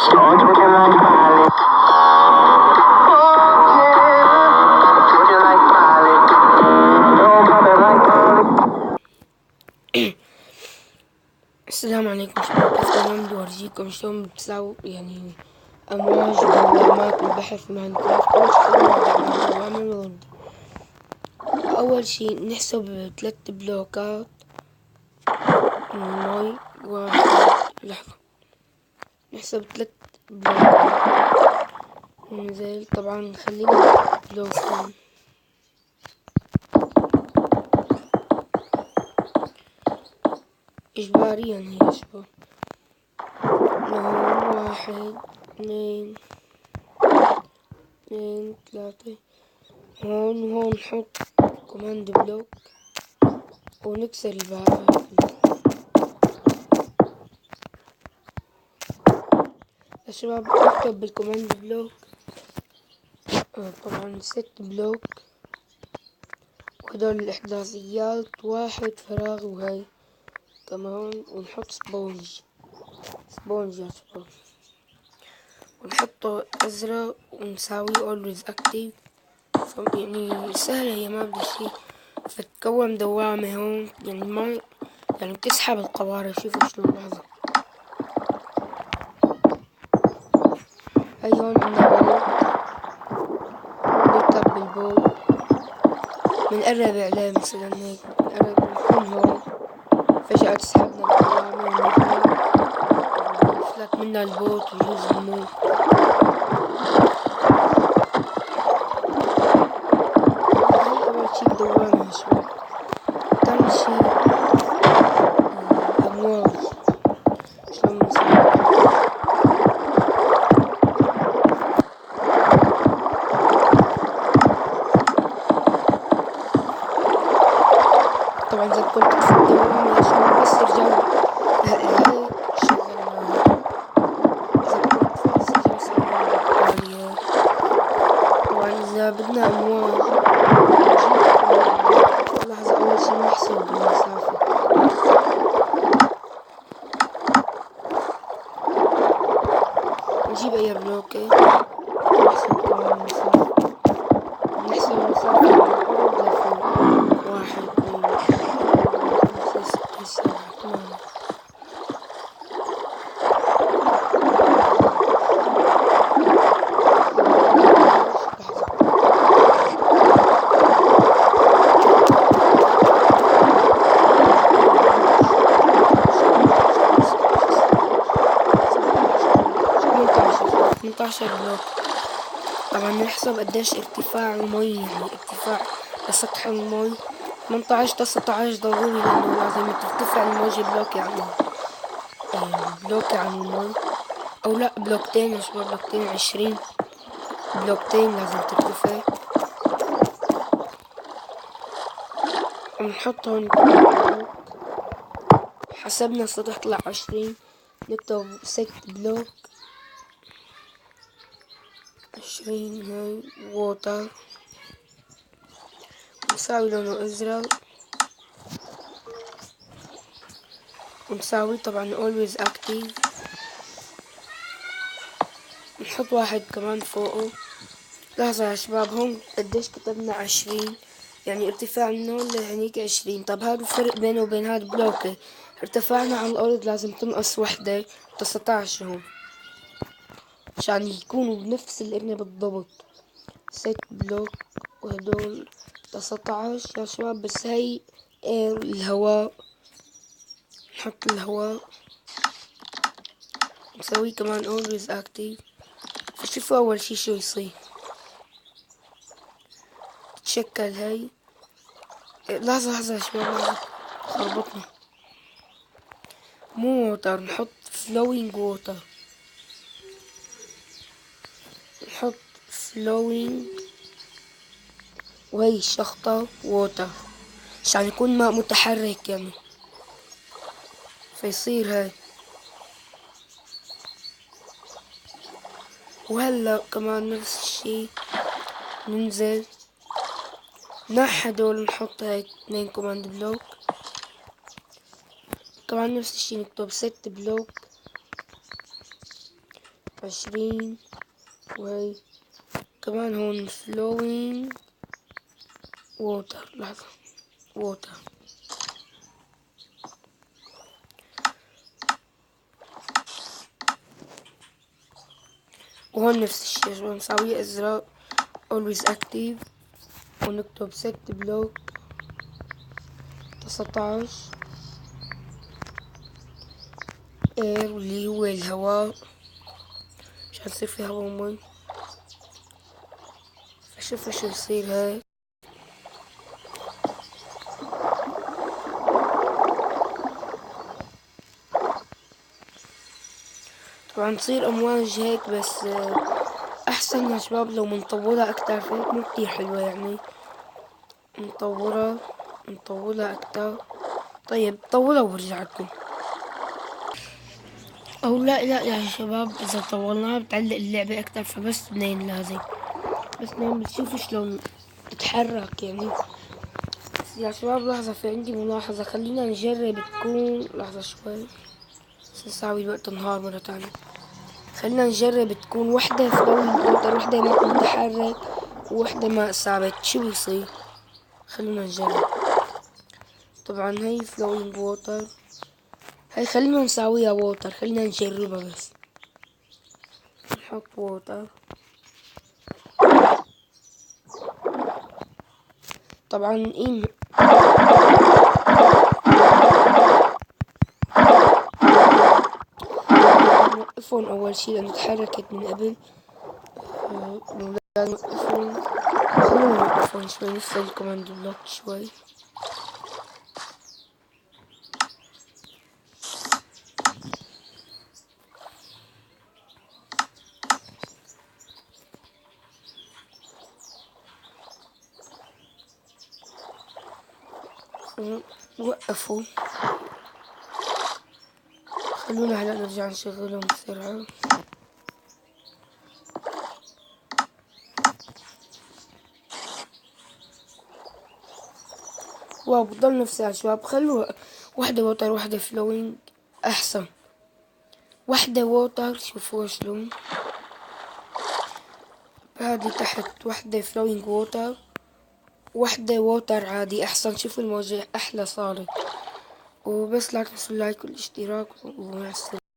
السلام عليكم شباب، اليوم بدي اورجيكم شلون بتساوي يعني امواج ودوامات بالبحر في ماين كرافت. اول شي نحسب 3 بلوكات من المي. لحظة، نحسب 3 بلوكات ننزل. طبعا نخلينا بلوكين اجباريا يا شباب. لهون 1 2 3. هون وهون نحط كوماند بلوك ونكسر الباب يا شباب. نكتب بالكوماند بلوك طبعا 6 بلوك، وهدول الإحداثيات 1 فراغ وهي كمان. ونحط سبونج يا شباب، ونحطه أزرق ونساوي always active. يعني سهلة هي، ما بدها شي. فتكون دوامة هون، يعني ما يعني بتسحب القوارب. شوفوا شلون، لحظة. هاي هون عنا بوت، نركب بالبوت، بنقرب عليه مثلا هيك، بنقرب نكون هون. فجأة تسحبنا الدوامة ويفلت منا البوت ويجوز نموت. هاي أول شي الدوامة يا شباب. تاني شي الأمواج، شلون بنسوي. طبعا إذا كنت في الدوامة يا شباب بس ترجعوا هيك شغلناها. إذا كنت فاصل ترجعوا سوينا بالطريقة. طبعا إذا بدنا أمواج نجيب. لحظة، أول شي نحسب المسافة. نجيب أي بلوكة، نحسب كمان المسافة. نحسب المسافة من الأرض لفوق. 1 2 3 4 5 6 7 8. بلوك. طبعا نحسب قديش ارتفاع المي، يعني ارتفاع لسطح المي 18 19 ضروري، لأنه لازم ترتفع الموجة بلوك، يعني بلوك عن المي. أو لا، بلوكتين يا شباب، بلوكتين 20 بلوكتين لازم ترتفع. ونحط هون بلوك. حسبنا السطح طلع 20، نكتب 6 بلوك 20. هاي ووتر نساوي لونه ازرق، ونساوي طبعا always active. نحط 1 كمان فوقه. لحظة يا شباب، هون قديش كتبنا 20، يعني ارتفاع من هون لهنيك 20. طب هذا الفرق بينه وبين هذا بلوكة. ارتفاعنا على الأرض لازم تنقص 1، 19 هون عشان يكونوا بنفس القرنة بالضبط. 6 بلوك وهدول 19 يا شباب. بس هي الهواء، نحط الهواء نسوي كمان always active. فشوفوا أول شي شو يصير. تتشكل هاي. لحظة يا شباب، لحظة، خربطنا. مو ووتر، نحط flowing water. نحط flowing وهي الشخطة water عشان يكون ماء متحرك يعني، فيصير هاي. وهلا كمان نفس الشي، ننزل نحن دول نحط هاي 2 كوماند بلوك. طبعا نفس الشي نكتب 6 بلوك 20. وهي كمان هون flowing water. لحظة water. وهون نفس الشي شو نساوي ازرق always active، ونكتب set block 19 air واللي هو الهواء عشان يصير في هوا ومي. فشوفوا شو يصير هيك. طبعا تصير امواج هيك، بس احسن يا شباب لو منطولها اكتر، فهيك مو كتير حلوة يعني. نطولها اكتر. طيب طولها وارجع لكم. او لا يا شباب، اذا طولناها بتعلق اللعبة اكتر، فبس 2 لازم. بس 2 بتشوفوا شلون تتحرك يعني. بس يا شباب لحظة، في عندي ملاحظة، خلينا نجرب تكون لحظة شوي، بس نساوي الوقت نهار مرة تانية. خلينا نجرب تكون وحدة فلوينج ووتر، وحدة ماء متحرك، ووحدة ماء ثابت. شو بيصير؟ خلينا نجرب. طبعا هي فلوينج ووتر، هي خلينا نساويها ووتر، خلينا نجربها بس. نحط ووتر. طبعا نوقفهم اول شي لانه تحركت من قبل. نوقفهم. خلونا نوقفهم شوي، نفصل كوماند بلوك شوي. وقفوا. خلونا هلا نرجع نشغلهم بسرعة. واو بضل نفسها يا شباب. خلوا وحدة ووتر وحدة فلوينج احسن. وحدة ووتر شوفوها شلون. هذه تحت وحدة فلوينج ووتر، وحدة ووتر عادي احسن. شوفوا الموجة احلى صارت. وبس لا تنسوا اللايك والاشتراك، ومع السلامة.